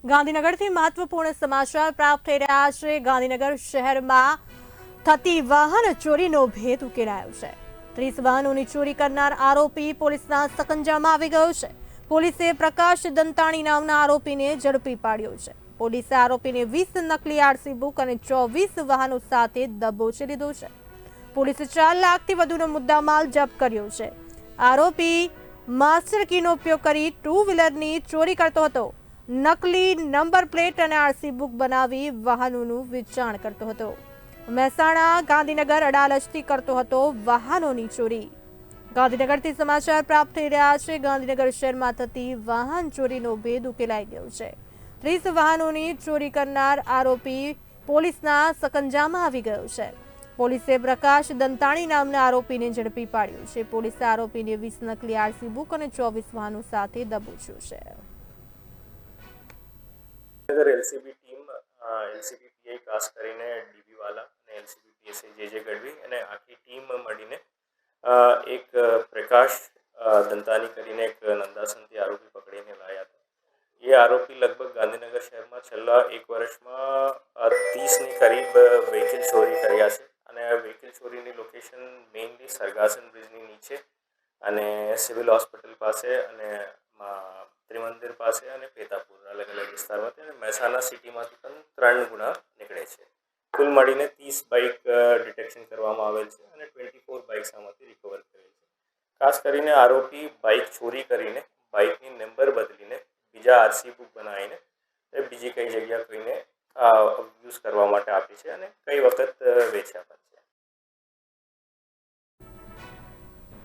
ગાંધીનગરથી મહત્વપૂર્ણ સમાચાર પ્રાપ્ત થઈ રહ્યા છે। ગાંધીનગર શહેરમાં થતી વાહન ચોરીનો ભેદ ઉકેલાયો છે। 30 વાહનોની ચોરી કરનાર આરોપી પોલીસના સકંજામાં આવી ગયો છે। પોલીસે પ્રકાશ દંતાણી નામના આરોપીને ઝડપી પાડ્યો છે। પોલીસે આરોપીને 20 નકલી આરસી બુક અને 24 વાહનો સાથે દબોચી લીધો છે। પોલીસે 4 લાખથી વધુનો મુદ્દામાલ જપ્ત કર્યો છે। આરોપી માસ્ટર કીનો ઉપયોગ કરી ટુ વ્હીલરની ચોરી કરતો હતો। નકલી નંબર પ્લેટ અને આરસી બુક બનાવી વાહનોનું વેચાણ કરતો હતો। મહેસાણા ગાંધીનગર અડાલજથી કરતો હતો વાહનોની ચોરી। ગાંધીનગરથી સમાચાર પ્રાપ્ત થઈ રહ્યા છે। ગાંધીનગર શહેરમાં થતી વાહન ચોરીનો ભેદ ઉકેલાઈ ગયો છે। 30 વાહનોની ચોરી કરનાર આરોપી પોલીસના સકંજામાં આવી ગયો છે। પોલીસે પ્રકાશ દંતાણી નામના આરોપીને ઝડપી પાડ્યો છે। પોલીસે આરોપીને 20 નકલી આરસી બુક અને 24 વાહનો સાથે દબોચ્યો છે। એલસીબી ટીમ એલસીબી પીઆઈ ખાસ કરીને ડીબી વાલા અને એલસીબી પીએસઆઈ જે ગઢવી અને આખી ટીમ મળીને એક પ્રકાશ દંતાની કરીને એક નંદાસનથી આરોપી પકડીને લાયા હતા। એ આરોપી લગભગ ગાંધીનગર શહેરમાં છેલ્લા 1 વર્ષમાં 30ની કરીબ વ્હીકલ ચોરી કર્યા છે અને વ્હીકલ ચોરીની લોકેશન મેઇનલી સરગાસન બ્રિજની નીચે અને સિવિલ હોસ્પિટલ પાસે અને ત્રિમંદિર પાસે અને પેતાપુર અલગ અલગ વિસ્તારમાંથી અને મહેસાણા સિટીમાંથી પણ 3 ગુના નીકળે છે। કુલ મળીને 30 બાઇક ડિટેક્શન કરવામાં આવેલ છે અને 24 બાઇક્સ આમાંથી રિકવર કરેલ છે। ખાસ કરીને આરોપી બાઇક ચોરી કરીને બાઇકની નંબર બદલીને બીજા આરસી બુક બનાવીને બીજી કઈ જગ્યા કોઈને યુઝ કરવા માટે આપી છે અને કઈ વખત વેચ્યા હતા।